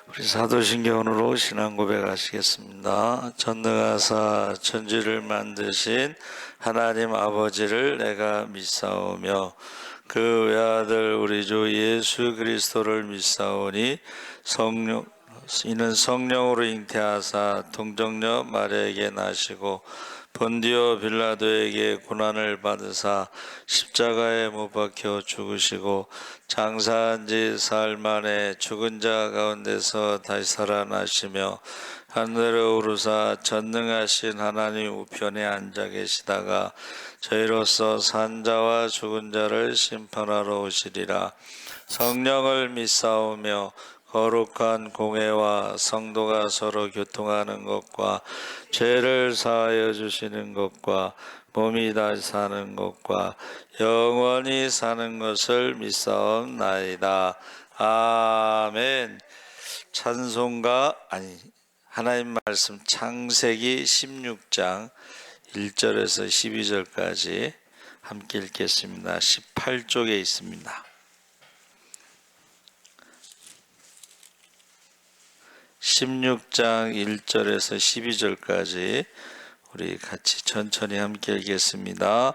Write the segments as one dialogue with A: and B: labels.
A: 우리 사도신경으로 신앙 고백하시겠습니다. 전능하사 천지를 만드신 하나님 아버지를 내가 믿사오며 그 외아들 우리 주 예수 그리스도를 믿사오니 이는 성령으로 잉태하사 동정녀 마리아에게 나시고 본디오 빌라도에게 고난을 받으사 십자가에 못 박혀 죽으시고 장사한 지 사흘 만에 죽은 자 가운데서 다시 살아나시며 하늘에 오르사 전능하신 하나님 우편에 앉아 계시다가 저희로서 산 자와 죽은 자를 심판하러 오시리라. 성령을 믿사오며 거룩한 공회와 성도가 서로 교통하는 것과 죄를 사하여 주시는 것과 몸이 다시 사는 것과 영원히 사는 것을 믿사옵나이다. 아멘. 하나님 말씀 창세기 16장 1절에서 12절까지 함께 읽겠습니다. 18쪽에 있습니다. 16장 1절에서 12절까지 우리 같이 천천히 함께 읽겠습니다.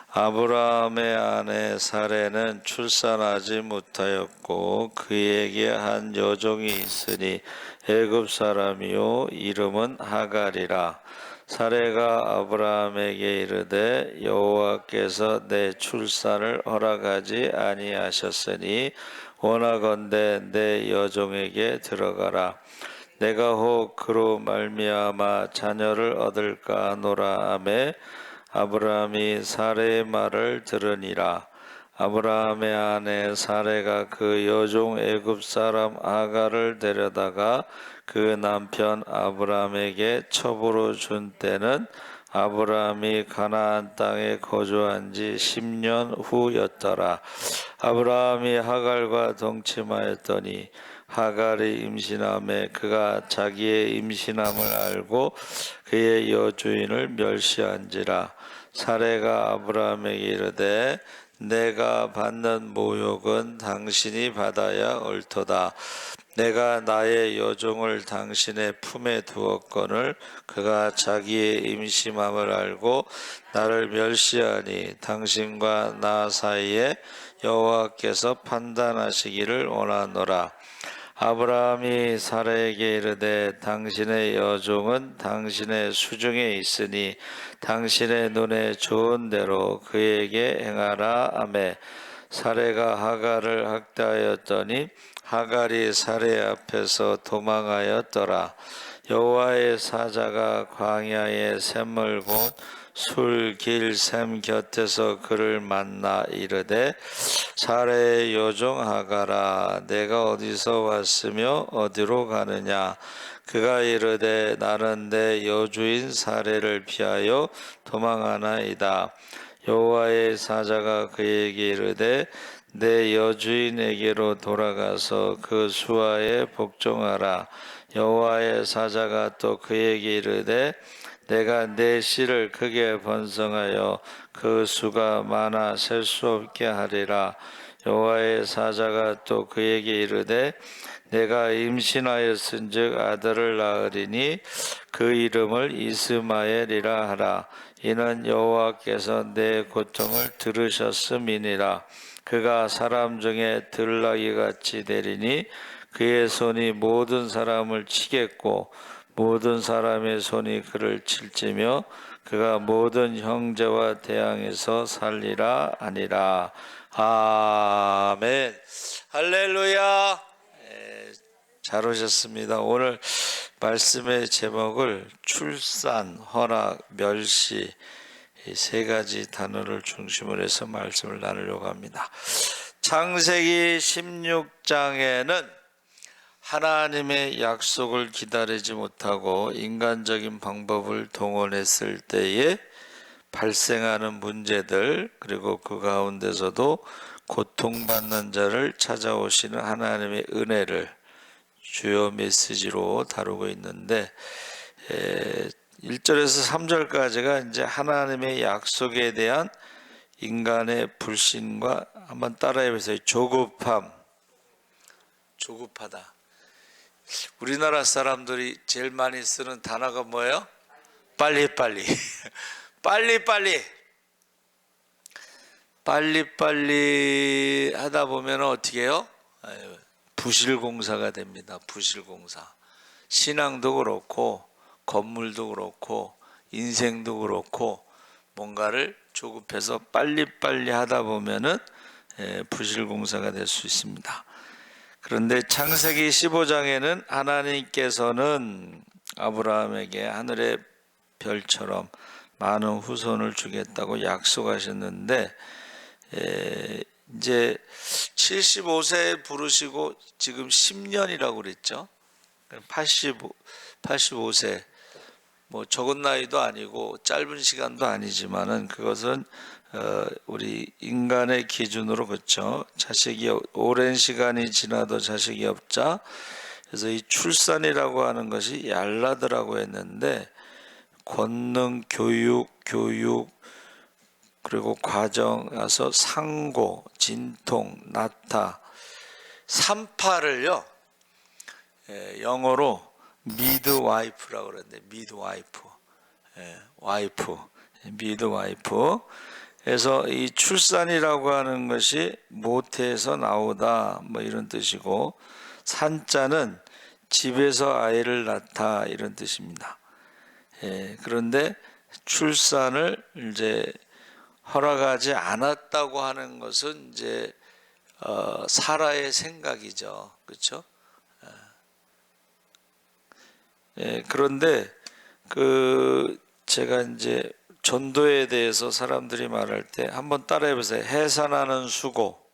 A: 아브라함의 아내 사레는 출산하지 못하였고 그에게 한 여종이 있으니 애굽 사람이요 이름은 하갈이라. 사레가 아브라함에게 이르되 여호와께서 내 출산을 허락하지 아니하셨으니 원하건대 내 여종에게 들어가라. 내가 혹 그로 말미암아 자녀를 얻을까 하노라 하매 아브라함이 사레의 말을 들으니라. 아브라함의 아내 사레가 그 여종 애굽 사람 아갈을 데려다가 그 남편 아브라함에게 첩으로 준 때는 아브라함이 가나안 땅에 거주한 지 10년 후였더라. 아브라함이 하갈과 동침하였더니 하갈이 임신함에 그가 자기의 임신함을 알고 그의 여주인을 멸시한지라. 사레가 아브라함에게 이르되 내가 받는 모욕은 당신이 받아야 옳도다. 내가 나의 여종을 당신의 품에 두었거늘 그가 자기의 임신함을 알고 나를 멸시하니 당신과 나 사이에 여호와께서 판단하시기를 원하노라. 아브라함이 사라에게 이르되 당신의 여종은 당신의 수중에 있으니 당신의 눈에 좋은 대로 그에게 행하라 하매 사레가 하갈을 학대하였더니 하갈이 사레 앞에서 도망하였더라. 여호와의 사자가 광야의 샘물 곧 술길 샘 곁에서 그를 만나 이르되 사레의 여종 하갈아 내가 어디서 왔으며 어디로 가느냐. 그가 이르되 나는 내 여주인 사레를 피하여 도망하나이다. 여호와의 사자가 그에게 이르되 내 여주인에게로 돌아가서 그 수하에 복종하라. 여호와의 사자가 또 그에게 이르되 내가 내 씨를 크게 번성하여 그 수가 많아 셀 수 없게 하리라. 여호와의 사자가 또 그에게 이르되 내가 임신하였은즉 아들을 낳으리니 그 이름을 이스마엘이라 하라. 이는 여호와께서 내 고통을 들으셨음이니라. 그가 사람 중에 들나귀같이 되리니 그의 손이 모든 사람을 치겠고 모든 사람의 손이 그를 칠지며 그가 모든 형제와 대항해서 살리라 하니라. 아멘. 할렐루야. 잘 오셨습니다. 오늘 말씀의 제목을 출산, 허락, 멸시 이 세 가지 단어를 중심으로 해서 말씀을 나누려고 합니다. 창세기 16장에는 하나님의 약속을 기다리지 못하고 인간적인 방법을 동원했을 때에 발생하는 문제들, 그리고 그 가운데서도 고통받는 자를 찾아오시는 하나님의 은혜를 주요 메시지로 다루고 있는데 1절에서 3절까지가 이제 하나님의 약속에 대한 인간의 불신과 한번 따라해보세요. 조급하다. 우리나라 사람들이 제일 많이 쓰는 단어가 뭐예요? 빨리빨리. 빨리빨리. 빨리빨리 하다 보면 어떻게 해요? 부실공사가 됩니다. 부실공사. 신앙도 그렇고 건물도 그렇고 인생도 그렇고 뭔가를 조급해서 빨리빨리 하다 보면은 부실공사가 될 수 있습니다. 그런데 창세기 15장에는 하나님께서는 아브라함에게 하늘의 별처럼 많은 후손을 주겠다고 약속하셨는데 이제 75세에 부르시고 지금 10년이라고 그랬죠. 85세 뭐 적은 나이도 아니고 짧은 시간도 아니지만은 그것은 우리 인간의 기준으로 그렇죠. 자식이 오랜 시간이 지나도 자식이 없자. 그래서 이 출산이라고 하는 것이 얄라드라고 했는데 권능, 교육 그리고 과정 와서 상고, 진통, 나타, 3파를요 영어로 미드와이프라고 그러는데 미드와이프, 와이프, 미드와이프. 그래서 이 출산이라고 하는 것이 모태에서 나오다 뭐 이런 뜻이고 산자는 집에서 아이를 낳다 이런 뜻입니다. 그런데 출산을 이제 허락하지 않았다고 하는 것은 이제 사라의 생각이죠, 그렇죠? 그런데 제가 이제 전도에 대해서 사람들이 말할 때 한번 따라해 보세요. 해산하는 수고.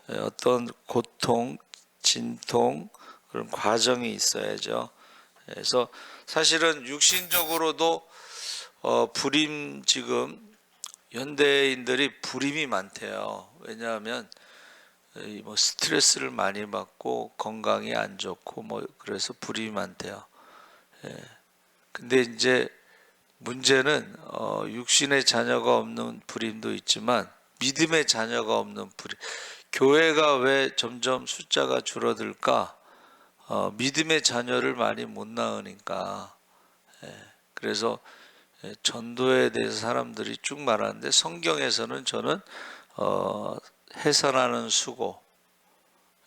A: 어떤 고통, 진통 그런 과정이 있어야죠. 그래서 사실은 육신적으로도 불임 지금 현대인들이 불임이 많대요. 왜냐하면 뭐 스트레스를 많이 받고 건강이 안 좋고 뭐 그래서 불임이 많대요. 근데 이제 문제는 육신의 자녀가 없는 불임도 있지만 믿음의 자녀가 없는 불임. 교회가 왜 점점 숫자가 줄어들까? 믿음의 자녀를 많이 못 낳으니까. 그래서 전도에 대해서 사람들이 쭉 말하는데 성경에서는 저는 해산하는 수고.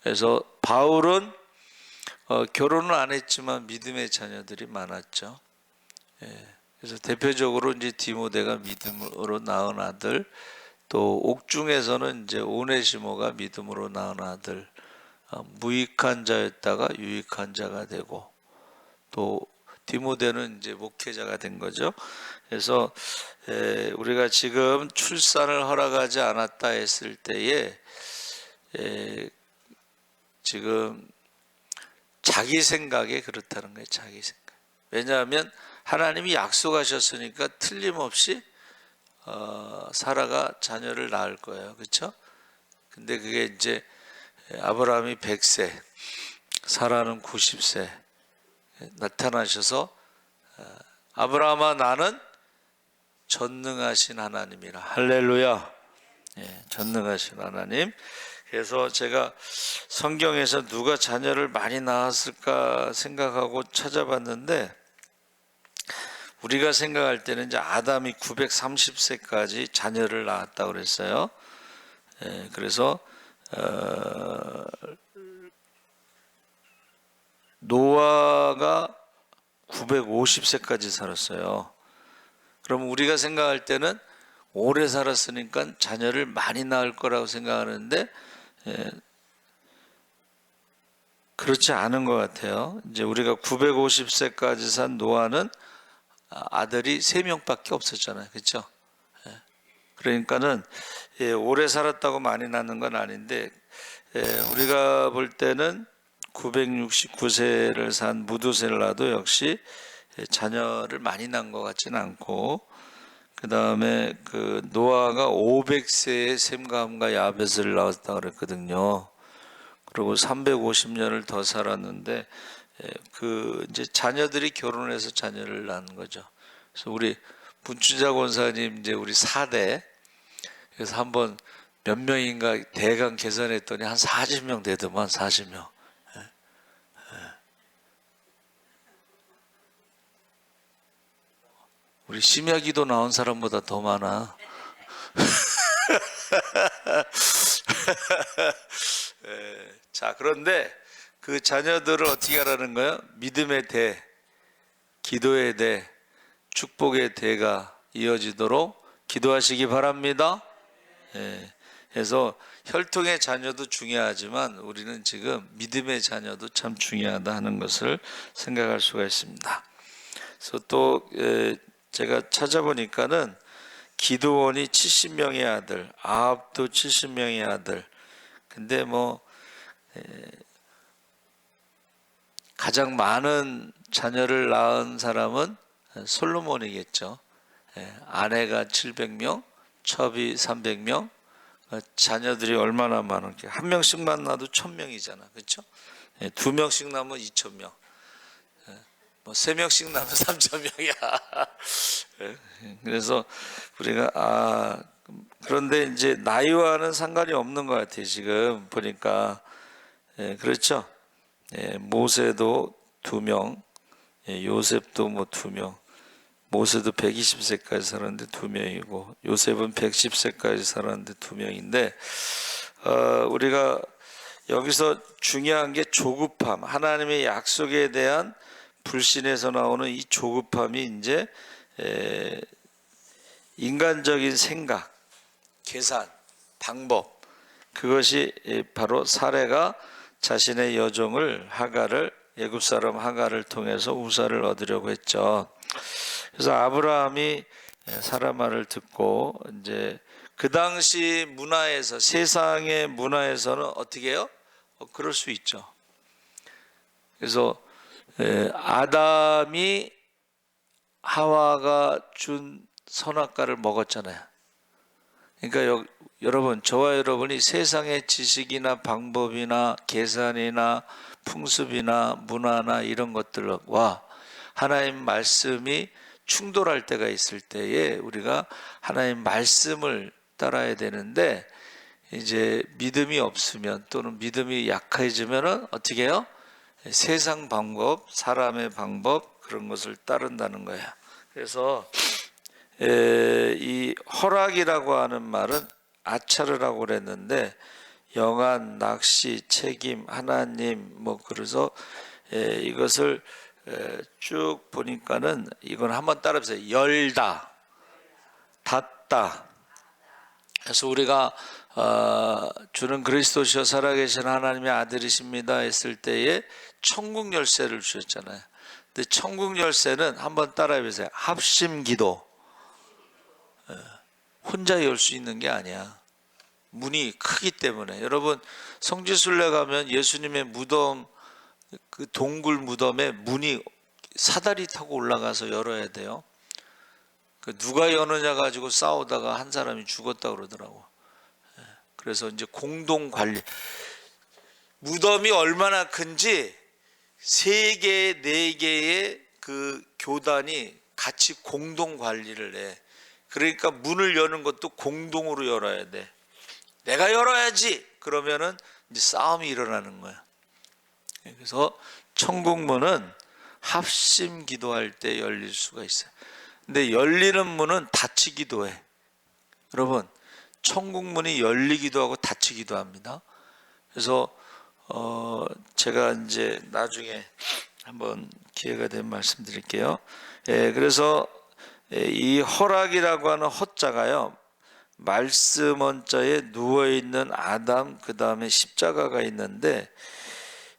A: 그래서 바울은 결혼을 안 했지만 믿음의 자녀들이 많았죠. 그래서 대표적으로 이제 디모데가 믿음으로 낳은 아들, 또 옥중에서는 이제 오네시모가 믿음으로 낳은 아들, 무익한 자였다가 유익한 자가 되고, 또 디모데는 이제 목회자가 된 거죠. 그래서 우리가 지금 출산을 허락하지 않았다 했을 때에 지금 자기 생각에 그렇다는 거예요. 자기 생각. 왜냐하면 하나님이 약속하셨으니까 틀림없이 사라가 자녀를 낳을 거예요. 그렇죠? 근데 그게 이제 아브라함이 100세, 사라는 90세 나타나셔서 아브라함아 나는 전능하신 하나님이라. 할렐루야. 전능하신 하나님. 그래서 제가 성경에서 누가 자녀를 많이 낳았을까 생각하고 찾아봤는데 우리가 생각할 때는 이제 아담이 930세까지 자녀를 낳았다고 그랬어요. 그래서 노아가 950세까지 살았어요. 그럼 우리가 생각할 때는 오래 살았으니까 자녀를 많이 낳을 거라고 생각하는데 그렇지 않은 것 같아요. 이제 우리가 950세까지 산 노아는 아들이 3명밖에 없었잖아요. 그렇죠? 그러니까는 오래 살았다고 많이 낳는 건 아닌데 우리가 볼 때는 969세를 산 무두셀라도 역시 자녀를 많이 낳은 것 같지는 않고 그 다음에 그 노아가 500세에 셈감과 야벳을 낳았다 그랬거든요. 그리고 350년을 더 살았는데 그 이제 자녀들이 결혼해서 자녀를 낳는 거죠. 그래서 우리 문춘자 권사님 이제 우리 4대 그래서 한번 몇 명인가 대강 계산했더니 한 40명 되더만 40명. 우리 심야기도 나온 사람보다 더 많아. 자, 그런데 그 자녀들을 어떻게 하라는 거예요? 믿음의 대, 기도의 대, 축복의 대가 이어지도록 기도하시기 바랍니다. 그래서 혈통의 자녀도 중요하지만 우리는 지금 믿음의 자녀도 참 중요하다 하는 것을 생각할 수가 있습니다. 그래서 또 제가 찾아보니까는 기드온이 70명의 아들, 아합도 70명의 아들. 근데 가장 많은 자녀를 낳은 사람은 솔로몬이겠죠. 아내가 700명, 첩이 300명, 자녀들이 얼마나 많은게 한 명씩만 낳아도 1000명이잖아, 그렇죠? 2명씩 낳으면 2000명, 3명씩 낳으면 3000명이야. 그래서 우리가 그런데 이제 나이와는 상관이 없는 것 같아요. 지금 보니까 그렇죠. 모세도 2명, 요셉도 2명. 모세도 120세까지 살았는데 2명이고 요셉은 110세까지 살았는데 2명인데 우리가 여기서 중요한 게 조급함, 하나님의 약속에 대한 불신에서 나오는 이 조급함이 이제 인간적인 생각, 계산, 방법, 그것이 바로 사레가 자신의 여종을 애굽 사람 하갈을 통해서 우사를 얻으려고 했죠. 그래서 아브라함이 사라 말을 듣고 이제 그 당시 문화에서, 세상의 문화에서는 어떻게 해요? 그럴 수 있죠. 그래서 아담이 하와가 준 선악과를 먹었잖아요. 그러니까 여러분, 저와 여러분이 세상의 지식이나 방법이나 계산이나 풍습이나 문화나 이런 것들과 하나님 말씀이 충돌할 때가 있을 때에 우리가 하나님 말씀을 따라야 되는데, 이제 믿음이 없으면 또는 믿음이 약해지면은 어떻게 해요? 세상 방법, 사람의 방법, 그런 것을 따른다는 거야. 그래서 이 허락이라고 하는 말은 아차르라고 그랬는데, 영안, 낚시, 책임, 하나님, 그래서 이것을 쭉 보니까는 이건 한번 따라해보세요. 열다, 닫다. 그래서 우리가 주는 그리스도시여 살아계신 하나님의 아들이십니다 했을 때에 천국 열쇠를 주셨잖아요. 근데 천국 열쇠는 한번 따라해보세요. 합심기도. 혼자 열 수 있는 게 아니야. 문이 크기 때문에. 여러분, 성지순례 가면 예수님의 무덤, 그 동굴 무덤에 문이 사다리 타고 올라가서 열어야 돼요. 누가 여느냐 가지고 싸우다가 한 사람이 죽었다고 그러더라고. 그래서 이제 공동 관리. 무덤이 얼마나 큰지 3개, 4개의 그 교단이 같이 공동 관리를 해. 그러니까 문을 여는 것도 공동으로 열어야 돼. 내가 열어야지. 그러면은 이제 싸움이 일어나는 거야. 그래서 천국 문은 합심 기도할 때 열릴 수가 있어요. 근데 열리는 문은 닫히기도 해. 여러분, 천국 문이 열리기도 하고 닫히기도 합니다. 그래서 제가 이제 나중에 한번 기회가 되면 말씀드릴게요. 그래서 이 허락이라고 하는 허자가요, 말씀 원자에 누워있는 아담, 그 다음에 십자가가 있는데,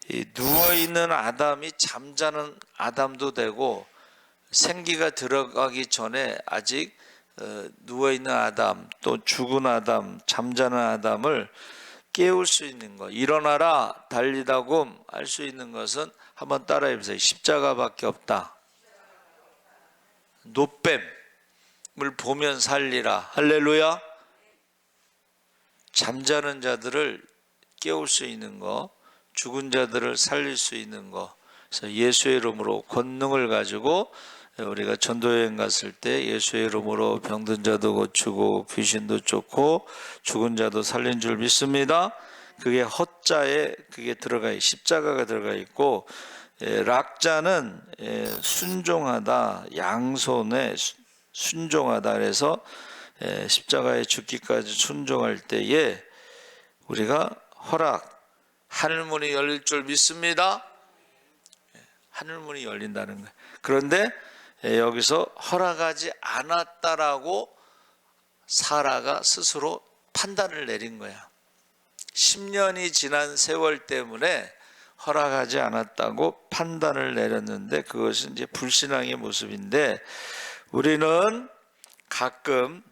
A: 이 누워있는 아담이 잠자는 아담도 되고, 생기가 들어가기 전에 아직 누워있는 아담, 또 죽은 아담, 잠자는 아담을 깨울 수 있는 것, 일어나라 달리다곰 할 수 있는 것은 한번 따라해 보세요. 십자가밖에 없다. 노뱀을 보면 살리라. 할렐루야. 잠자는 자들을 깨울 수 있는 것, 죽은 자들을 살릴 수 있는 것. 그래서 예수의 이름으로 권능을 가지고 우리가 전도여행 갔을 때 예수의 이름으로 병든 자도 고치고 귀신도 쫓고 죽은 자도 살린 줄 믿습니다. 그게 허자에 그게 들어가 십자가가 들어가 있고, 락자는 순종하다, 양손에 순종하다. 그래서 십자가에 죽기까지 순종할 때에 우리가 하늘문이 열릴 줄 믿습니다. 하늘문이 열린다는 거예요. 그런데 여기서 허락하지 않았다라고 사라가 스스로 판단을 내린 거야. 10년이 지난 세월 때문에 허락하지 않았다고 판단을 내렸는데, 그것은 이제 불신앙의 모습인데, 우리는 가끔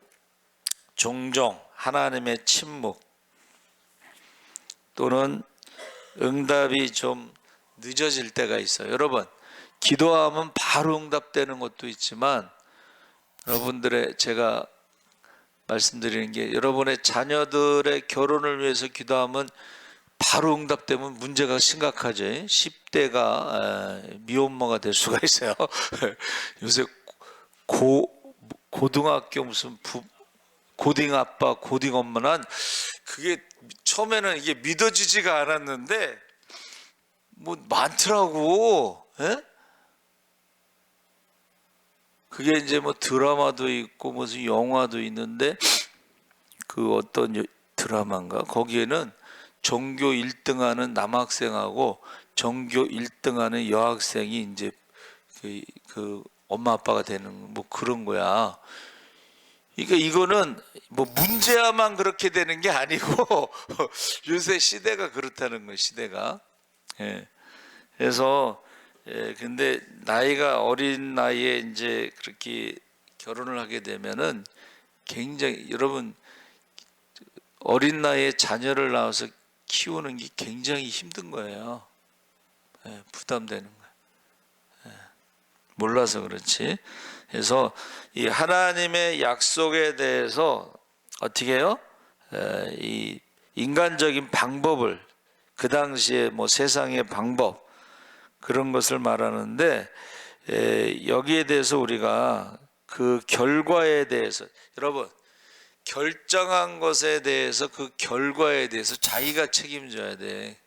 A: 종종 하나님의 침묵 또는 응답이 좀 늦어질 때가 있어요. 여러분, 기도하면 바로 응답되는 것도 있지만, 여러분들의 제가 말씀드리는 게, 여러분의 자녀들의 결혼을 위해서 기도하면 바로 응답되면 문제가 심각하죠. 10대가 미혼모가 될 수가 있어요. 요새 고등학교 무슨 고딩 아빠 고딩 엄마는 그게 처음에는 이게 믿어지지가 않았는데 뭐 많더라고. 그게 이제 뭐 드라마도 있고 무슨 영화도 있는데, 그 어떤 드라마인가 거기에는 전교 1등하는 남학생하고 전교 1등하는 여학생이 이제 그 엄마 아빠가 되는 뭐 그런 거야. 그러니까 이거는 뭐 문제야만 그렇게 되는 게 아니고 요새 시대가 그렇다는 거예요. 시대가. 그래서 근데 나이가 어린 나이에 이제 그렇게 결혼을 하게 되면은 굉장히, 여러분, 어린 나이에 자녀를 낳아서 키우는 게 굉장히 힘든 거예요. 부담되는 거예요. 몰라서 그렇지. 그래서 이 하나님의 약속에 대해서 어떻게 해요? 이 인간적인 방법을, 그 당시에 뭐 세상의 방법, 그런 것을 말하는데, 여기에 대해서 우리가 그 결과에 대해서, 여러분, 결정한 것에 대해서 그 결과에 대해서 자기가 책임져야 돼.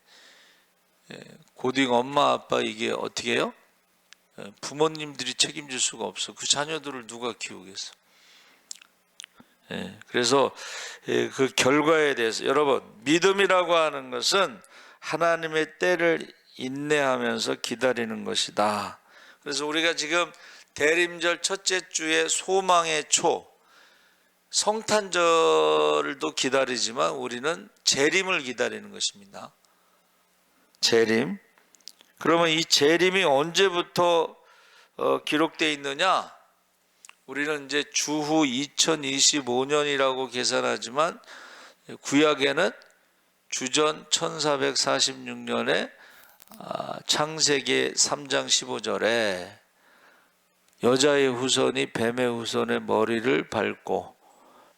A: 고딩 엄마 아빠 이게 어떻게 해요? 부모님들이 책임질 수가 없어. 그 자녀들을 누가 키우겠어? 그래서 그 결과에 대해서, 여러분, 믿음이라고 하는 것은 하나님의 때를 인내하면서 기다리는 것이다. 그래서 우리가 지금 대림절 첫째 주에 소망의 초, 성탄절도 기다리지만 우리는 재림을 기다리는 것입니다. 재림. 그러면 이 재림이 언제부터 기록되어 있느냐? 우리는 이제 주후 2025년이라고 계산하지만 구약에는 주전 1446년에 창세기 3장 15절에 여자의 후손이 뱀의 후손의 머리를 밟고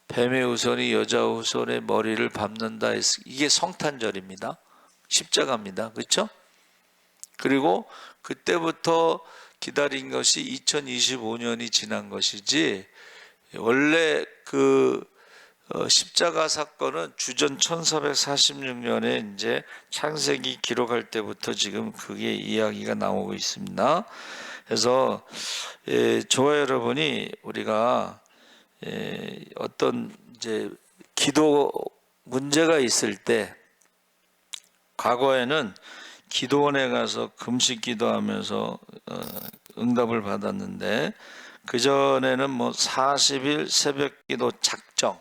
A: 뱀의 후손이 여자 후손의 머리를 밟는다. 이게 성탄절입니다. 십자가입니다. 그렇죠? 그리고 그때부터 기다린 것이 2025년이 지난 것이지, 원래 그 십자가 사건은 주전 1446년에 이제 창세기 기록할 때부터 지금 그게 이야기가 나오고 있습니다. 그래서 저와 여러분이 우리가 어떤 이제 기도 문제가 있을 때, 과거에는 기도원에 가서 금식 기도하면서 응답을 받았는데, 그전에는 뭐 40일 새벽 기도 작정,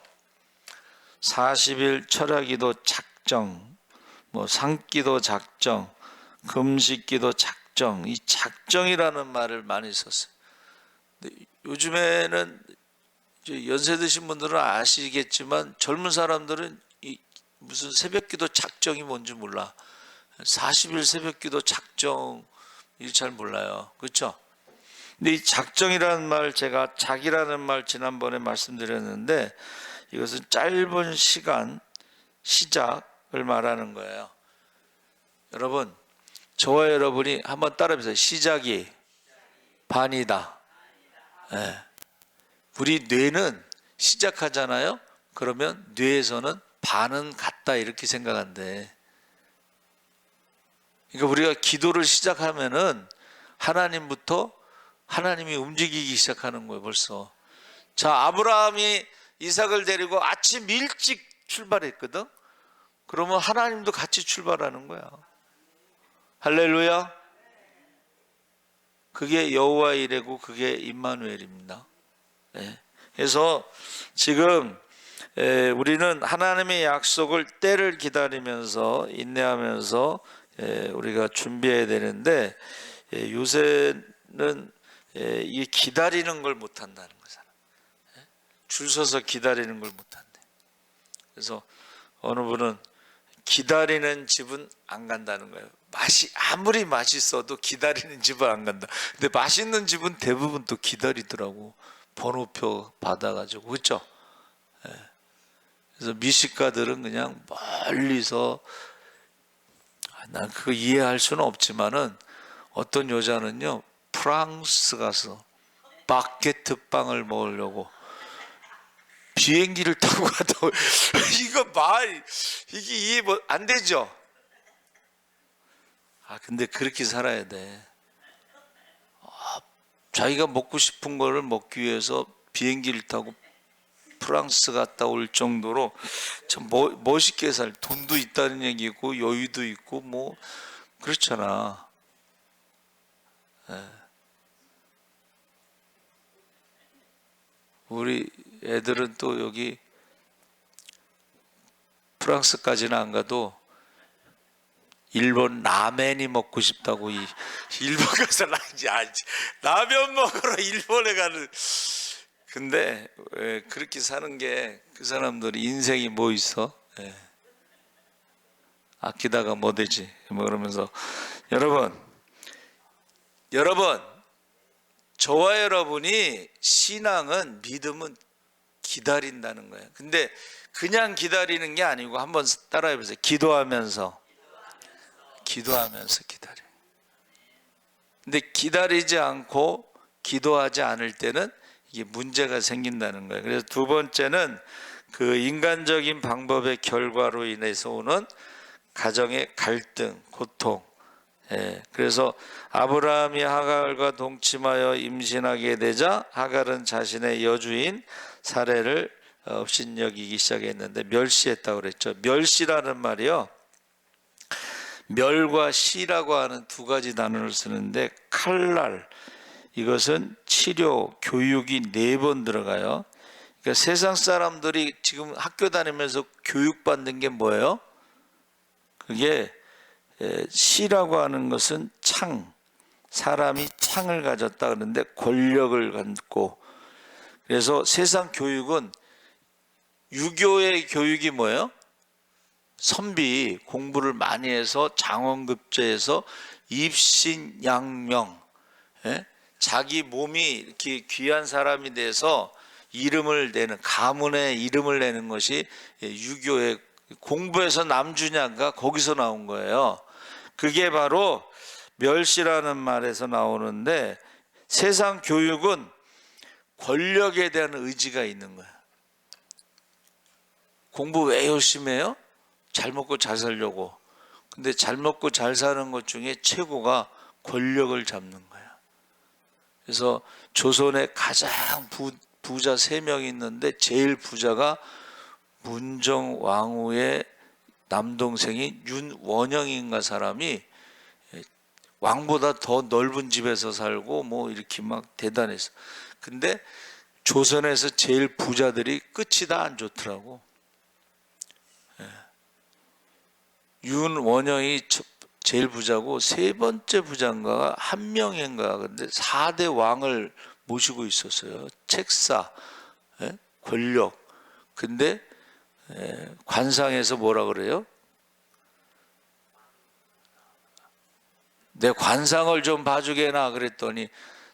A: 40일 철야 기도 작정, 뭐 상기도 작정, 금식 기도 작정, 이 작정이라는 말을 많이 썼어요. 근데 요즘에는 연세 드신 분들은 아시겠지만 젊은 사람들은 이 무슨 새벽 기도 작정이 뭔지 몰라. 40일 새벽 기도 작정 잘 몰라요. 그렇죠? 근데 이 작정이라는 말, 제가 작이라는 말 지난번에 말씀드렸는데, 이것은 짧은 시간, 시작을 말하는 거예요. 여러분, 저와 여러분이 한번 따라해보세요. 시작이 반이다. 우리 뇌는 시작하잖아요. 그러면 뇌에서는 반은 갔다 이렇게 생각한대. 그러니까 우리가 기도를 시작하면은 하나님부터, 하나님이 움직이기 시작하는 거예요. 벌써 자, 아브라함이 이삭을 데리고 아침 일찍 출발했거든. 그러면 하나님도 같이 출발하는 거야. 할렐루야. 그게 여호와 이레고 그게 임마누엘입니다. 네. 그래서 지금 우리는 하나님의 약속을 때를 기다리면서 인내하면서 우리가 준비해야 되는데 요새는 이 기다리는 걸 못한다는 거잖아. 줄 서서 기다리는 걸 못한대. 그래서 어느 분은 기다리는 집은 안 간다는 거예요. 아무리 맛있어도 기다리는 집은 안 간다. 근데 맛있는 집은 대부분 또 기다리더라고. 번호표 받아가지고. 그렇죠? 그래서 미식가들은 그냥 멀리서, 난 그거 이해할 수는 없지만은 어떤 여자는요 프랑스 가서 바게트 빵을 먹으려고 비행기를 타고 가다 이게 이해 안 되죠? 근데 그렇게 살아야 돼. 자기가 먹고 싶은 거를 먹기 위해서 비행기를 타고 프랑스 갔다 올 정도로 참 멋있게 돈도 있다는 얘기고 여유도 있고 뭐 그렇잖아. 우리 애들은 또 여기 프랑스까지는 안 가도 일본 라멘이 먹고 싶다고 일본 가서 라면 먹으러 일본에 가는. 근데 왜 그렇게 사는 게 그 사람들이 인생이 뭐 있어? 아끼다가 뭐 되지? 뭐 그러면서 여러분 저와 여러분이 신앙은 믿음은 기다린다는 거예요. 근데 그냥 기다리는 게 아니고 한번 따라해 보세요. 기도하면서 기다려. 근데 기다리지 않고 기도하지 않을 때는 이게 문제가 생긴다는 거예요. 그래서 두 번째는 그 인간적인 방법의 결과로 인해서 오는 가정의 갈등, 고통. 그래서 아브라함이 하갈과 동침하여 임신하게 되자 하갈은 자신의 여주인 사레를 업신여기기 시작했는데 멸시했다고 그랬죠. 멸시라는 말이요, 멸과 시라고 하는 두 가지 단어를 쓰는데 칼날, 이것은 치료, 교육이 4번 들어가요. 그러니까 세상 사람들이 지금 학교 다니면서 교육받는 게 뭐예요? 그게 시라고 하는 것은 창, 사람이 창을 가졌다 그러는데 권력을 갖고, 그래서 세상 교육은 유교의 교육이 뭐예요? 선비, 공부를 많이 해서 장원급제해서 입신양명, 자기 몸이 이렇게 귀한 사람이 돼서 이름을 내는, 가문의 이름을 내는 것이 유교의, 공부해서 남주냐가 거기서 나온 거예요. 그게 바로 멸시라는 말에서 나오는데, 세상 교육은 권력에 대한 의지가 있는 거야. 공부 왜 열심히 해요? 잘 먹고 잘 살려고. 근데 잘 먹고 잘 사는 것 중에 최고가 권력을 잡는 거야. 그래서 조선에 가장 부자 3명이 있는데 제일 부자가 문정왕후의 남동생이 윤원영인가 사람이 왕보다 더 넓은 집에서 살고 뭐 이렇게 막 대단했어. 근데 조선에서 제일 부자들이 끝이 다 안 좋더라고. 윤원영이 제일 부자고 3번째 부자인가 1명인가, 근데 4대 왕을 모시고 있었어요. 책사, 권력. 근데 관상에서 뭐라 그래요? 내 관상을 좀 봐주게나 그랬더니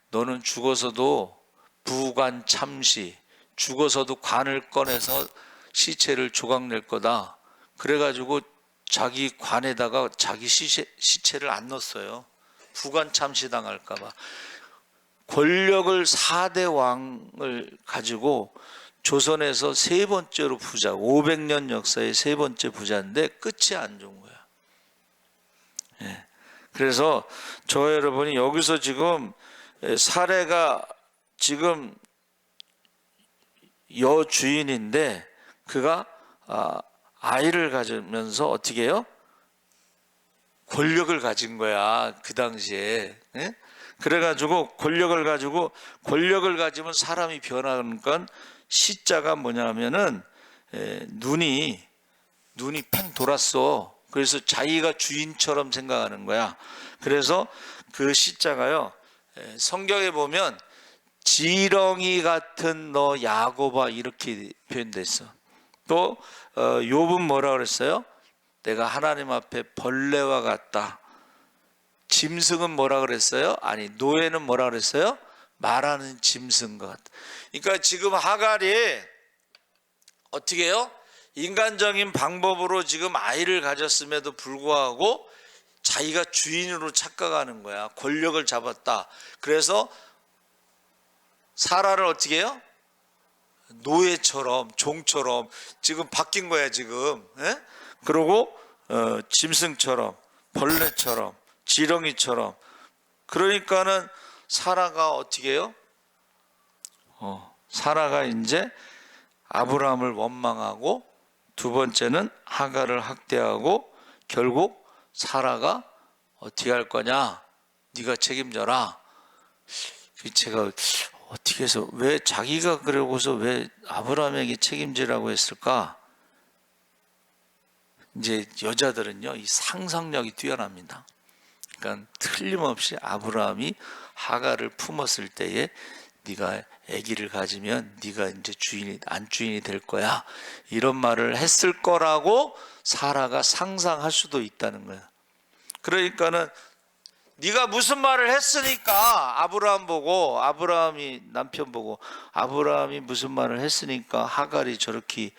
A: 너는 죽어서도 부관 참시, 죽어서도 관을 꺼내서 시체를 조각낼 거다. 그래가지고 자기 관에다가 자기 시체를 안 넣었어요. 부관 참시 당할까 봐. 권력을 4대 왕을 가지고 조선에서 3번째로 부자, 500년 역사의 3번째 부자인데 끝이 안 좋은 거야. 그래서 저 여러분이 여기서 지금 사례가 지금 여주인인데 그가 아이를 가지면서 어떻게 해요? 권력을 가진 거야 그 당시에. 예? 그래가지고 권력을 가지면 사람이 변하는 건 시자가 뭐냐면은 눈이 팽 돌았어. 그래서 자기가 주인처럼 생각하는 거야. 그래서 그 시자가요 성경에 보면 지렁이 같은 너 야곱아 이렇게 표현됐어. 또 욥은 뭐라 그랬어요? 내가 하나님 앞에 벌레와 같다. 짐승은 뭐라 그랬어요? 아니 노예는 뭐라 그랬어요? 말하는 짐승과 같다. 그러니까 지금 하갈이 어떻게 해요? 인간적인 방법으로 지금 아이를 가졌음에도 불구하고 자기가 주인으로 착각하는 거야. 권력을 잡았다. 그래서 사라를 어떻게 해요? 노예처럼 종처럼 지금 바뀐 거야 지금. 예? 그리고 짐승처럼 벌레처럼 지렁이처럼. 그러니까는 사라가 어떻게 해요? 사라가 이제 아브라함을 원망하고 두 번째는 하갈을 학대하고 결국 사라가 어떻게 할 거냐? 네가 책임져라. 제가 어떻게 해서 왜 자기가 그러고서 왜 아브라함에게 책임지라고 했을까? 이제 여자들은요 이 상상력이 뛰어납니다. 그러니까 틀림없이 아브라함이 하갈을 품었을 때에 네가 아기를 가지면 네가 이제 주인이 될 거야 이런 말을 했을 거라고 사라가 상상할 수도 있다는 거야. 그러니까는 네가 무슨 말을 했으니까 아브라함이 남편 보고 아브라함이 무슨 말을 했으니까 하갈이 저렇게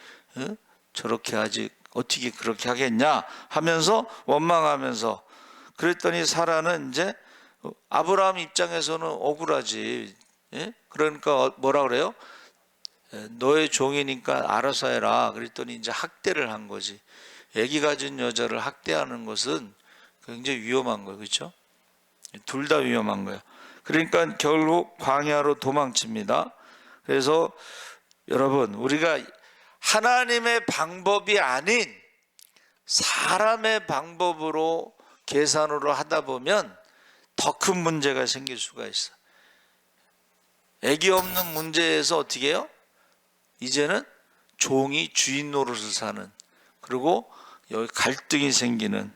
A: 하지 어떻게 그렇게 하겠냐 하면서 원망하면서 그랬더니 사라는 이제 아브라함 입장에서는 억울하지. 예? 그러니까 뭐라 그래요? 너의 종이니까 알아서 해라. 그랬더니 이제 학대를 한 거지. 아기 가진 여자를 학대하는 것은 굉장히 위험한 거예요. 그렇죠? 둘 다 위험한 거예요. 그러니까 결국 광야로 도망칩니다. 그래서 여러분 우리가 하나님의 방법이 아닌 사람의 방법으로 계산으로 하다 보면 더 큰 문제가 생길 수가 있어. 애기 없는 문제에서 어떻게 해요? 이제는 종이 주인 노릇을 사는, 그리고 여기 갈등이 생기는,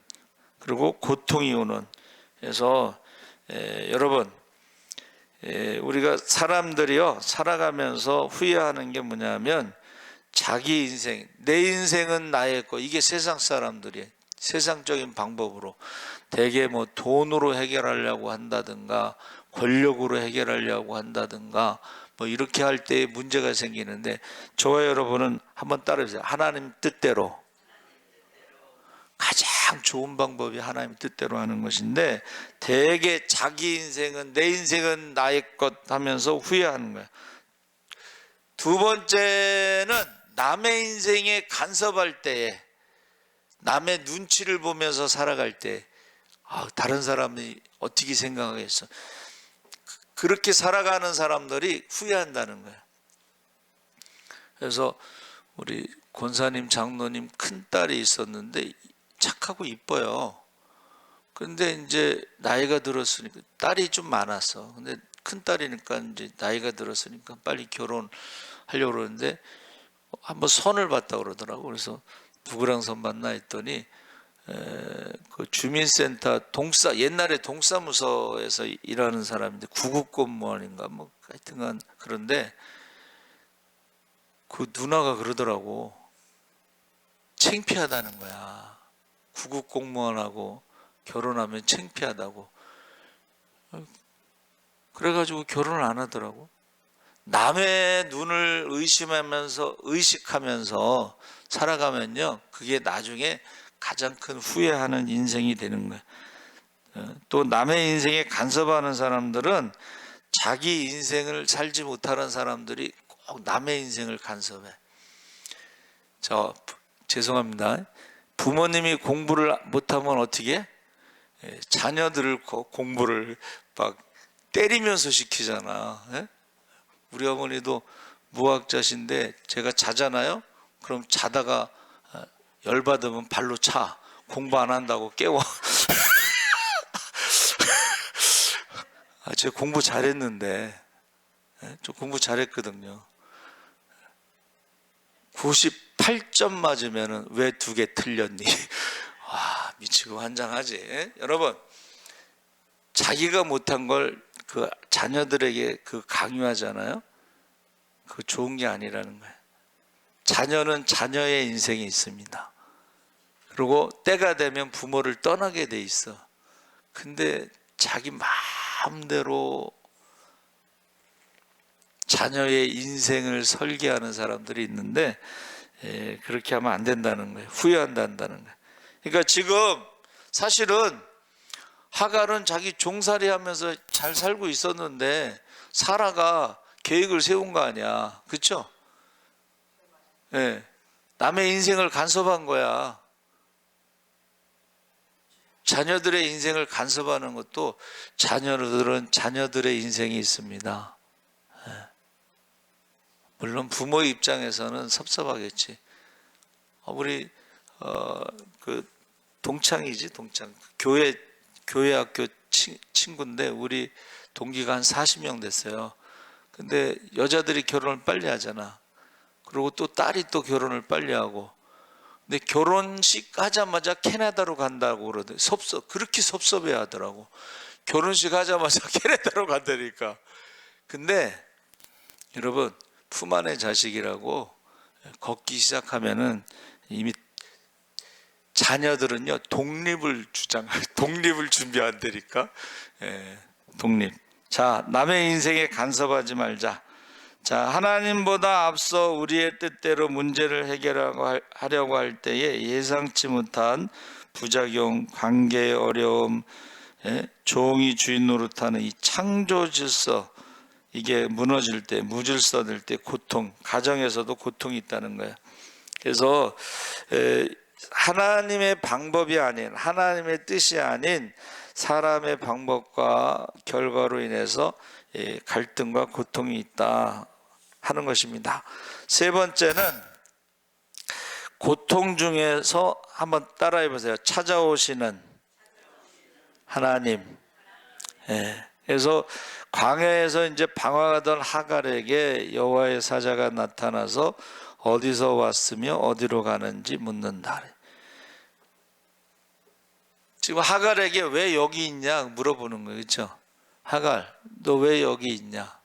A: 그리고 고통이 오는. 그래서 여러분 우리가 사람들이요 살아가면서 후회하는 게 뭐냐면 자기 인생, 내 인생은 나의 거. 이게 세상 사람들이 세상적인 방법으로 대개 뭐 돈으로 해결하려고 한다든가 권력으로 해결하려고 한다든가 뭐 이렇게 할 때 문제가 생기는데 저와 여러분은 한번 따라해보세요. 하나님 뜻대로. 가장 좋은 방법이 하나님 뜻대로 하는 것인데 대개 자기 인생은 내 인생은 나의 것 하면서 후회하는 거예요. 두 번째는 남의 인생에 간섭할 때에, 남의 눈치를 보면서 살아갈 때 다른 사람이 어떻게 생각하겠어. 그렇게 살아가는 사람들이 후회한다는 거예요. 그래서 우리 권사님 장로님 큰딸이 있었는데 착하고 이뻐요. 근데 이제 나이가 들었으니까, 딸이 좀 많았어. 근데 큰딸이니까 이제 나이가 들었으니까 빨리 결혼하려고 그러는데 한번 선을 봤다고 그러더라고. 그래서 누구랑 선 봤나 했더니 그 주민센터 옛날에 동사무소에서 일하는 사람인데 구급공무원인가 뭐 하여튼간 그런데 그 누나가 그러더라고. 창피하다는 거야. 구급공무원하고 결혼하면 창피하다고. 그래가지고 결혼을 안 하더라고. 남의 눈을 의식하면서 살아가면요, 그게 나중에 가장 큰 후회하는 인생이 되는 거예요. 또 남의 인생에 간섭하는 사람들은 자기 인생을 살지 못하는 사람들이 꼭 남의 인생을 간섭해. 죄송합니다. 부모님이 공부를 못하면 어떻게 해? 자녀들을 공부를 막 때리면서 시키잖아. 우리 어머니도 무학자신데 제가 자잖아요. 그럼 자다가 열받으면 발로 차. 공부 안 한다고 깨워. 제가 공부 잘했는데, 저 공부 잘했거든요. 98점 맞으면은 왜 2개 틀렸니? 와, 미치고 환장하지. 여러분, 자기가 못한 걸 그 자녀들에게 그 강요하잖아요. 그거 좋은 게 아니라는 거예요. 자녀는 자녀의 인생이 있습니다. 그리고 때가 되면 부모를 떠나게 돼 있어. 근데 자기 마음대로 자녀의 인생을 설계하는 사람들이 있는데 그렇게 하면 안 된다는 거예요. 후회한다는 거예요. 그러니까 지금 사실은 하갈은 자기 종살이 하면서 잘 살고 있었는데 사라가 계획을 세운 거 아니야. 그렇죠? 네. 남의 인생을 간섭한 거야. 자녀들의 인생을 간섭하는 것도 자녀들은 자녀들의 인생이 있습니다. 물론 부모의 입장에서는 섭섭하겠지. 우리 그 동창이지, 동창. 교회 학교 친구인데 우리 동기가 한 40명 됐어요. 근데 여자들이 결혼을 빨리 하잖아. 그리고 또 딸이 또 결혼을 빨리 하고. 근데 결혼식 하자마자 캐나다로 간다고 그러더니 그렇게 섭섭해 하더라고. 결혼식 하자마자 캐나다로 간다니까. 근데 여러분, 품 안의 자식이라고 걷기 시작하면은 이미 자녀들은요 독립을 준비한다니까. 독립. 자, 남의 인생에 간섭하지 말자. 자, 하나님보다 앞서 우리의 뜻대로 문제를 해결하려고 할 때에 예상치 못한 부작용, 관계의 어려움, 종이 주인 노릇하는 이 창조 질서, 이게 무너질 때, 무질서 될 때 고통, 가정에서도 고통이 있다는 거예요. 그래서 하나님의 방법이 아닌, 하나님의 뜻이 아닌 사람의 방법과 결과로 인해서 갈등과 고통이 있다 하는 것입니다. 세 번째는 고통 중에서 한번 따라해 보세요. 찾아오시는 하나님. 그래서 광야에서 이제 방황하던 하갈에게 여호와의 사자가 나타나서 어디서 왔으며 어디로 가는지 묻는다. 지금 하갈에게 왜 여기 있냐 물어보는 거예요. 그렇죠? 하갈, 너 왜 여기 있냐?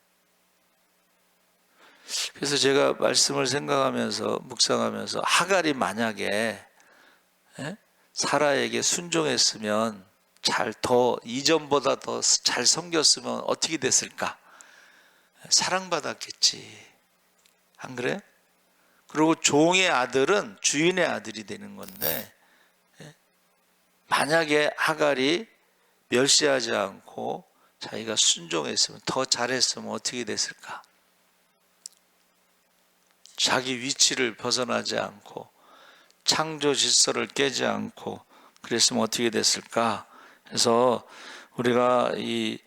A: 그래서 제가 말씀을 생각하면서 묵상하면서 하갈이 만약에 사라에게 순종했으면 이전보다 더 잘 섬겼으면 어떻게 됐을까? 사랑받았겠지. 안 그래요? 그리고 종의 아들은 주인의 아들이 되는 건데, 만약에 하갈이 멸시하지 않고 자기가 순종했으면, 더 잘했으면 어떻게 됐을까? 자기 위치를 벗어나지 않고 창조 질서를 깨지 않고 그랬으면 어떻게 됐을까? 그래서 우리가 이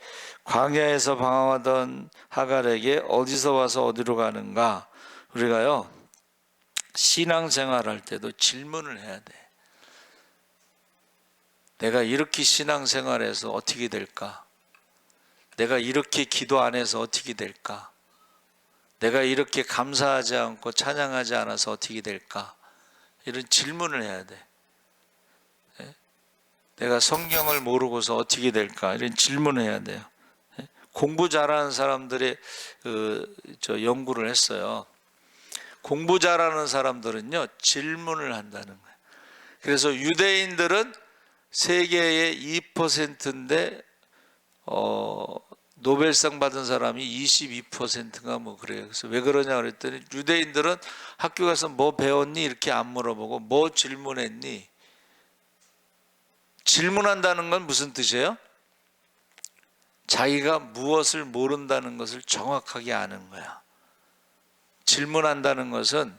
A: 광야에서 방황하던 하갈에게 어디서 와서 어디로 가는가, 우리가요 신앙생활할 때도 질문을 해야 돼. 내가 이렇게 신앙생활해서 어떻게 될까? 내가 이렇게 기도 안 해서 어떻게 될까? 내가 이렇게 감사하지 않고 찬양하지 않아서 어떻게 될까? 이런 질문을 해야 돼. 내가 성경을 모르고서 어떻게 될까? 이런 질문을 해야 돼요. 공부 잘하는 사람들의 연구를 했어요. 공부 잘하는 사람들은요 질문을 한다는 거예요. 그래서 유대인들은 세계의 2%인데 노벨상 받은 사람이 22%인가 뭐 그래요. 그래서 왜 그러냐 그랬더니 유대인들은 학교 가서 뭐 배웠니? 이렇게 안 물어보고 뭐 질문했니? 질문한다는 건 무슨 뜻이에요? 자기가 무엇을 모른다는 것을 정확하게 아는 거야. 질문한다는 것은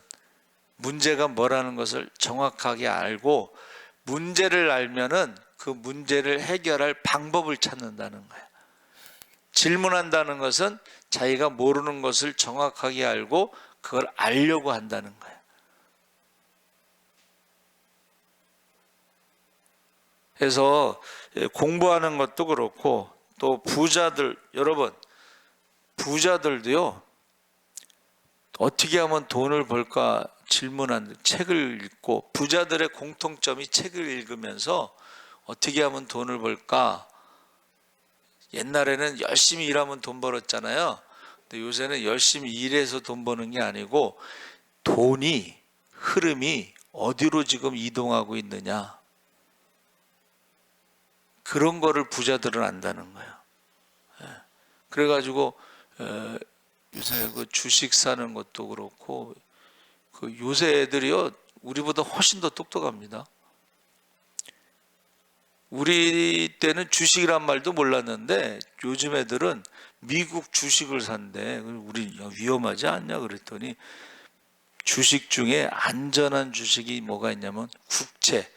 A: 문제가 뭐라는 것을 정확하게 알고 문제를 알면은 그 문제를 해결할 방법을 찾는다는 거야. 질문한다는 것은 자기가 모르는 것을 정확하게 알고 그걸 알려고 한다는 거예요. 그래서 공부하는 것도 그렇고, 또 부자들, 여러분 부자들도요, 어떻게 하면 돈을 벌까 질문한 책을 읽고, 부자들의 공통점이 책을 읽으면서 어떻게 하면 돈을 벌까. 옛날에는 열심히 일하면 돈 벌었잖아요. 근데 요새는 열심히 일해서 돈 버는 게 아니고 돈이 흐름이 어디로 지금 이동하고 있느냐, 그런 거를 부자들은 안다는 거예요. 그래가지고 요새 그 주식 사는 것도 그렇고, 그 요새 애들이요 우리보다 훨씬 더 똑똑합니다. 우리 때는 주식이란 말도 몰랐는데 요즘 애들은 미국 주식을 산대. 우리 위험하지 않냐 그랬더니, 주식 중에 안전한 주식이 뭐가 있냐면 국채,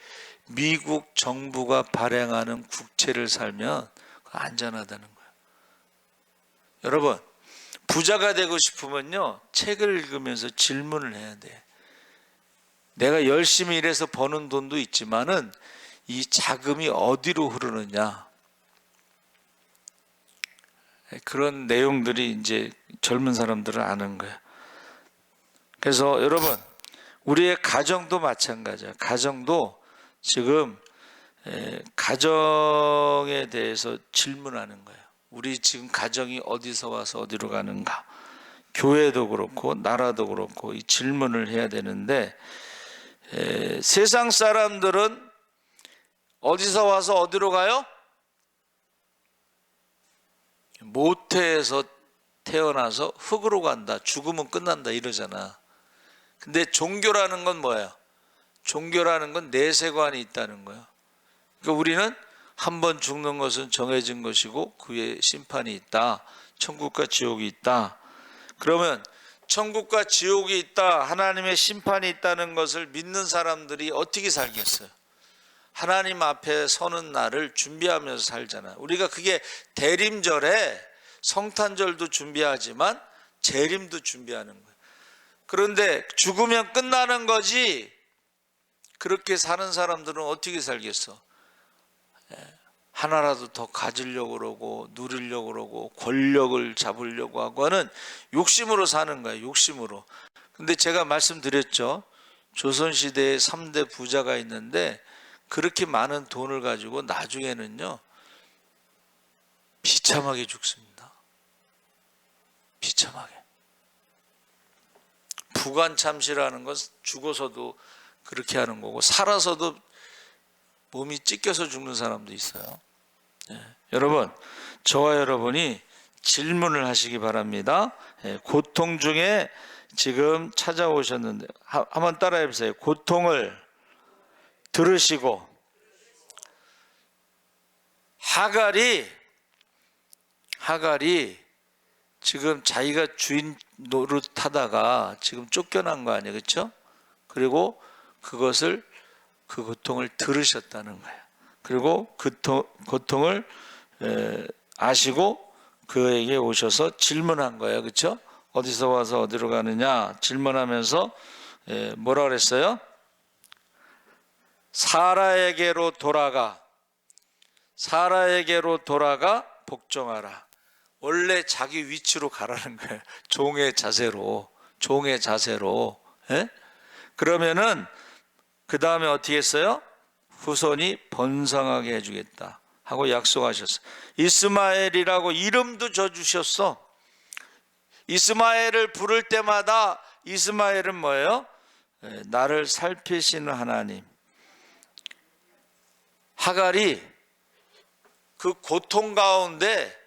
A: 미국 정부가 발행하는 국채를 살면 안전하다는 거예요. 여러분, 부자가 되고 싶으면요, 책을 읽으면서 질문을 해야 돼. 내가 열심히 일해서 버는 돈도 있지만은 이 자금이 어디로 흐르느냐, 그런 내용들이 이제 젊은 사람들은 아는 거예요. 그래서 여러분, 우리의 가정도 마찬가지야. 가정도 지금 가정에 대해서 질문하는 거예요. 우리 지금 가정이 어디서 와서 어디로 가는가. 교회도 그렇고 나라도 그렇고 이 질문을 해야 되는데, 세상 사람들은 어디서 와서 어디로 가요? 모태에서 태어나서 흙으로 간다, 죽으면 끝난다 이러잖아. 근데 종교라는 건 뭐예요? 종교라는 건 내세관이 있다는 거예요. 그러니까 우리는 한 번 죽는 것은 정해진 것이고 그 위에 심판이 있다, 천국과 지옥이 있다. 그러면 천국과 지옥이 있다, 하나님의 심판이 있다는 것을 믿는 사람들이 어떻게 살겠어요? 하나님 앞에 서는 날을 준비하면서 살잖아요. 우리가 그게 대림절에 성탄절도 준비하지만 재림도 준비하는 거예요. 그런데 죽으면 끝나는 거지, 그렇게 사는 사람들은 어떻게 살겠어? 하나라도 더 가지려고 그러고 누리려고 그러고 권력을 잡으려고 하고 하는 욕심으로 사는 거예요. 욕심으로. 근데 제가 말씀드렸죠, 조선시대에 3대 부자가 있는데 그렇게 많은 돈을 가지고 나중에는요 비참하게 죽습니다. 비참하게. 부관참시라는 건 죽어서도 그렇게 하는 거고, 살아서도 몸이 찢겨서 죽는 사람도 있어요. 여러분, 저와 여러분이 질문을 하시기 바랍니다. 고통 중에 지금 찾아오셨는데 한번 따라해 보세요. 고통을 들으시고, 하갈이 지금 자기가 주인 노릇하다가 지금 쫓겨난 거 아니에요, 그렇죠? 그리고 그 고통을 들으셨다는 거예요. 그리고 그 고통을 아시고 그에게 오셔서 질문한 거예요, 그렇죠? 어디서 와서 어디로 가느냐 질문하면서 뭐라 그랬어요? 사라에게로 돌아가 복종하라. 원래 자기 위치로 가라는 거예요. 종의 자세로. 그러면은 그 다음에 어떻게 했어요? 후손이 번성하게 해주겠다 하고 약속하셨어요. 이스마엘이라고 이름도 줘주셨어. 이스마엘을 부를 때마다 이스마엘은 뭐예요? 나를 살피시는 하나님. 하갈이 그 고통 가운데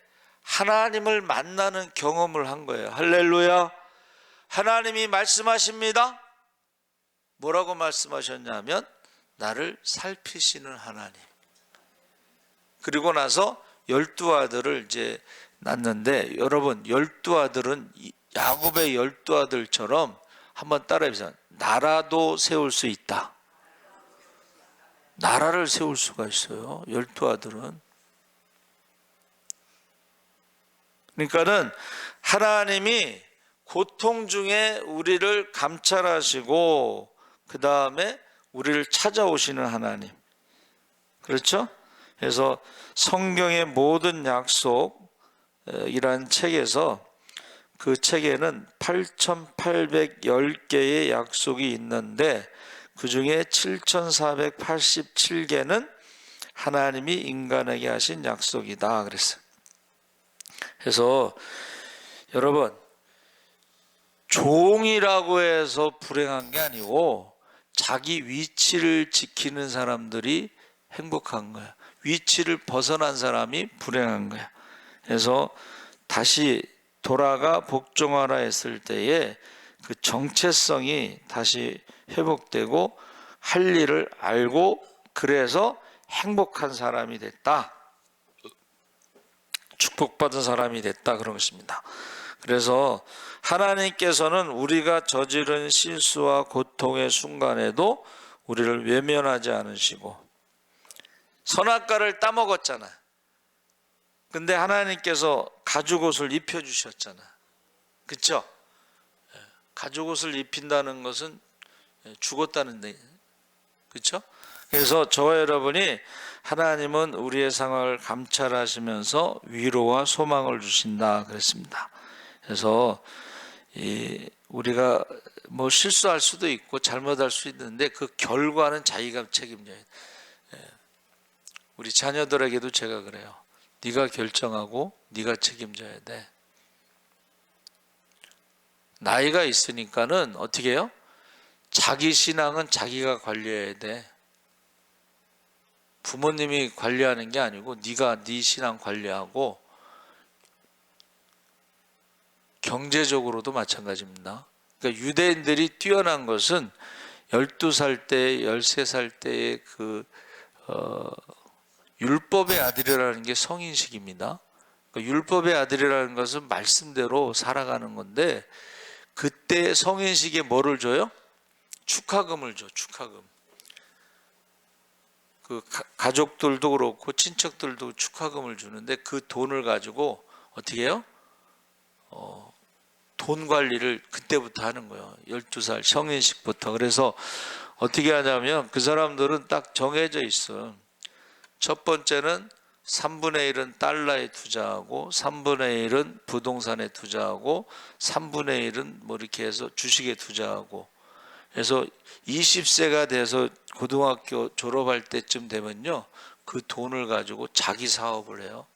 A: 하나님을 만나는 경험을 한 거예요. 할렐루야. 하나님이 말씀하십니다. 뭐라고 말씀하셨냐면 나를 살피시는 하나님. 그리고 나서 12아들을 이제 낳는데, 여러분 12아들은 야곱의 12아들처럼 한번 따라해보세요. 나라도 세울 수 있다. 나라를 세울 수가 있어요. 12아들은. 그러니까는 하나님이 고통 중에 우리를 감찰하시고 그 다음에 우리를 찾아오시는 하나님. 그렇죠? 그래서 성경의 모든 약속이란 책에서 그 책에는 8,810개의 약속이 있는데 그 중에 7,487개는 하나님이 인간에게 하신 약속이다 그랬어요. 그래서 여러분, 종이라고 해서 불행한 게 아니고 자기 위치를 지키는 사람들이 행복한 거야. 위치를 벗어난 사람이 불행한 거야. 그래서 다시 돌아가 복종하라 했을 때에 그 정체성이 다시 회복되고 할 일을 알고 그래서 행복한 사람이 됐다. 축복받은 사람이 됐다 그런 것입니다. 그래서 하나님께서는 우리가 저지른 실수와 고통의 순간에도 우리를 외면하지 않으시고 선악과를 따먹었잖아. 근데 하나님께서 가죽옷을 입혀주셨잖아. 그렇죠? 가죽옷을 입힌다는 것은 죽었다는 데, 그렇죠? 그래서 저와 여러분이 하나님은 우리의 상황을 감찰하시면서 위로와 소망을 주신다 그랬습니다. 그래서 우리가 뭐 실수할 수도 있고 잘못할 수 있는데 그 결과는 자기가 책임져야 돼. 우리 자녀들에게도 제가 그래요. 네가 결정하고 네가 책임져야 돼. 나이가 있으니까는 어떻게 해요? 자기 신앙은 자기가 관리해야 돼. 부모님이 관리하는 게 아니고 네가 네 신앙 관리하고 경제적으로도 마찬가지입니다. 그러니까 유대인들이 뛰어난 것은 12살 때, 13살 때의 율법의 아들이라는 게 성인식입니다. 그러니까 율법의 아들이라는 것은 말씀대로 살아가는 건데 그때 성인식에 뭐를 줘요? 축하금을 줘. 축하금. 그 가족들도 그렇고 친척들도 축하금을 주는데 그 돈을 가지고 어떻게 해요? 돈 관리를 그때부터 하는 거예요. 12살 성인식부터. 그래서 어떻게 하냐면 그 사람들은 딱 정해져 있어. 첫 번째는 3분의 1은 달러에 투자하고 3분의 1은 부동산에 투자하고 3분의 1은 뭐 이렇게 해서 주식에 투자하고 그래서 20세가 돼서 고등학교 졸업할 때쯤 되면요 그 돈을 가지고 자기 사업을 해요.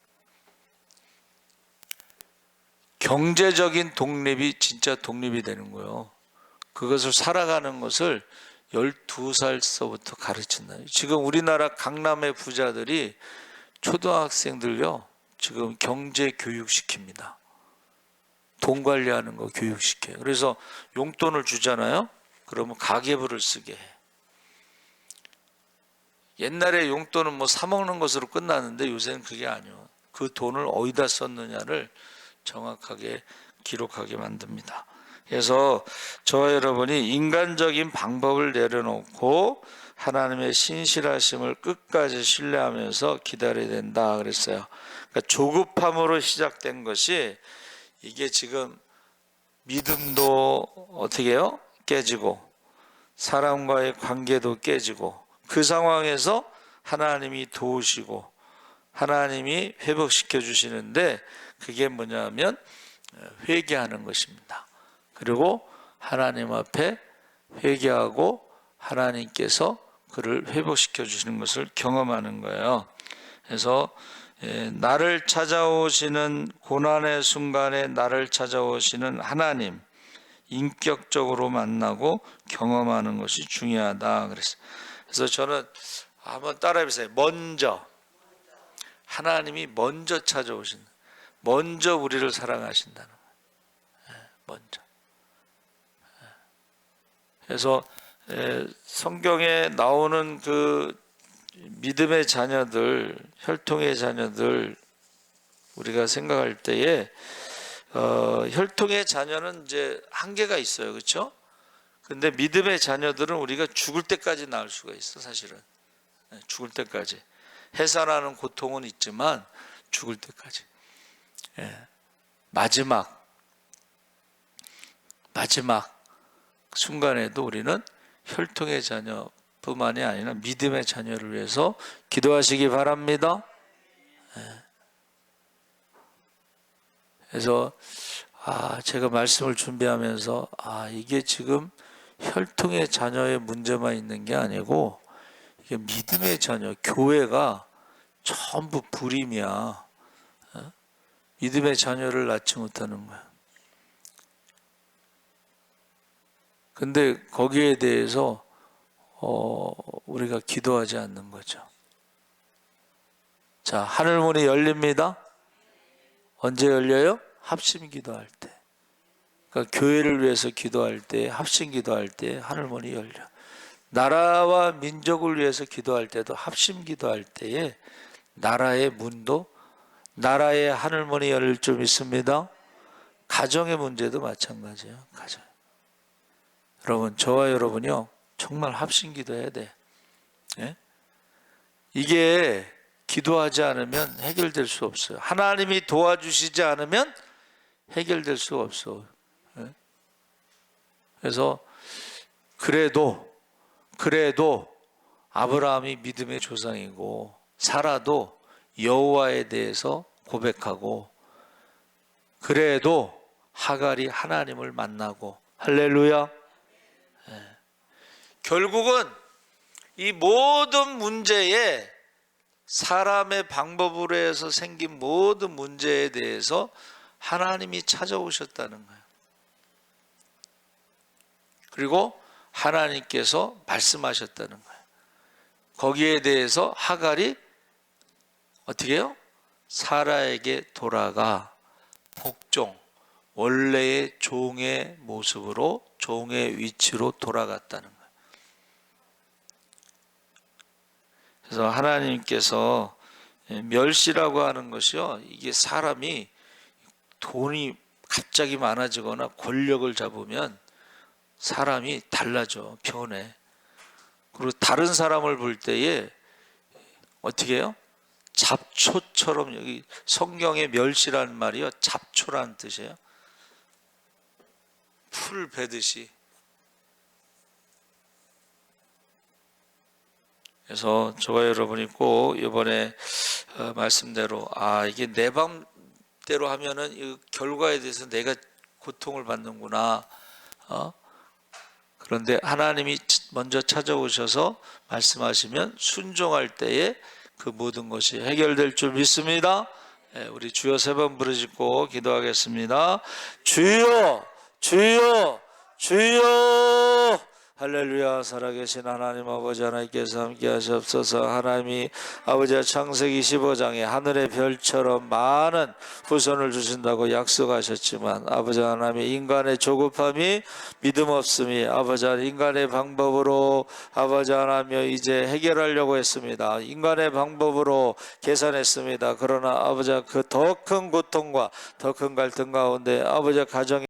A: 경제적인 독립이 진짜 독립이 되는 거예요. 그것을 살아가는 것을 12살서부터 가르친다. 지금 우리나라 강남의 부자들이 초등학생들요 지금 경제 교육 시킵니다. 돈 관리하는 거 교육시켜요. 그래서 용돈을 주잖아요. 그러면 가계부를 쓰게 해. 옛날에 용돈은 뭐 사먹는 것으로 끝났는데 요새는 그게 아니에요. 그 돈을 어디다 썼느냐를 정확하게 기록하게 만듭니다. 그래서 저와 여러분이 인간적인 방법을 내려놓고 하나님의 신실하심을 끝까지 신뢰하면서 기다려야 된다 그랬어요. 그러니까 조급함으로 시작된 것이 이게 지금 믿음도 어떻게 해요? 깨지고 사람과의 관계도 깨지고 그 상황에서 하나님이 도우시고 하나님이 회복시켜 주시는데 그게 뭐냐면 회개하는 것입니다. 그리고 하나님 앞에 회개하고 하나님께서 그를 회복시켜 주시는 것을 경험하는 거예요. 그래서 나를 찾아오시는 고난의 순간에 나를 찾아오시는 하나님 인격적으로 만나고 경험하는 것이 중요하다 그랬어요. 그래서 저는 한번 따라해보세요. 먼저 하나님이 먼저 찾아오신, 먼저 우리를 사랑하신다는 거예요. 먼저. 그래서 성경에 나오는 그 믿음의 자녀들, 혈통의 자녀들 우리가 생각할 때에 혈통의 자녀는 이제 한계가 있어요, 그렇죠? 근데 믿음의 자녀들은 우리가 죽을 때까지 낳을 수가 있어, 사실은. 죽을 때까지. 해산하는 고통은 있지만 죽을 때까지. 마지막 순간에도 우리는 혈통의 자녀뿐만이 아니라 믿음의 자녀를 위해서 기도하시기 바랍니다. 그래서 제가 말씀을 준비하면서 이게 지금 혈통의 자녀의 문제만 있는 게 아니고 이게 믿음의 자녀, 교회가 전부 불임이야. 믿음의 자녀를 낳지 못하는 거야. 근데 거기에 대해서 우리가 기도하지 않는 거죠. 자, 하늘문이 열립니다. 언제 열려요? 합심 기도할 때. 그러니까 교회를 위해서 기도할 때, 합심 기도할 때 하늘문이 열려. 나라와 민족을 위해서 기도할 때도 합심 기도할 때에 나라의 문도, 나라의 하늘문이 열릴 줄 믿습니다. 가정의 문제도 마찬가지예요. 가정. 여러분, 저와 여러분이요, 정말 합심 기도해야 돼. 예? 이게 기도하지 않으면 해결될 수 없어요. 하나님이 도와주시지 않으면 해결될 수가 없어. 예? 그래서 그래도 아브라함이 믿음의 조상이고 사라도 여호와에 대해서 고백하고, 그래도 하갈이 하나님을 만나고, 할렐루야. 결국은 이 모든 문제에, 사람의 방법으로 해서 생긴 모든 문제에 대해서 하나님이 찾아오셨다는 거예요. 그리고 하나님께서 말씀하셨다는 거예요. 거기에 대해서 하갈이 어떻게 해요? 사라에게 돌아가 복종, 원래의 종의 모습으로, 종의 위치로 돌아갔다는 거예요. 그래서 하나님께서 멸시라고 하는 것이요, 이게 사람이 돈이 갑자기 많아지거나 권력을 잡으면 사람이 달라져, 변해. 그리고 다른 사람을 볼 때에 어떻게 해요? 잡초처럼, 여기 성경의 멸시라는 말이요, 잡초라는 뜻이에요. 풀 베듯이. 그래서 저와 여러분이 꼭 이번에 말씀대로 이게 내 맘대로 하면은 이 결과에 대해서 내가 고통을 받는구나. 그런데 하나님이 먼저 찾아오셔서 말씀하시면 순종할 때에 그 모든 것이 해결될 줄 믿습니다. 우리 주여 3번 부르짖고 기도하겠습니다. 주여, 주여, 주여. 할렐루야. 살아계신 하나님 아버지, 하나님께서 함께 하시옵소서. 하나님이 아버지와 창세기 15장에 하늘의 별처럼 많은 후손을 주신다고 약속하셨지만, 아버지 하나님의 인간의 조급함이, 믿음 없음이, 아버지 하나님 인간의 방법으로 아버지 하나님 이제 해결하려고 했습니다. 인간의 방법으로 계산했습니다. 그러나 아버지 그 더 큰 고통과 더 큰 갈등 가운데 아버지 가정이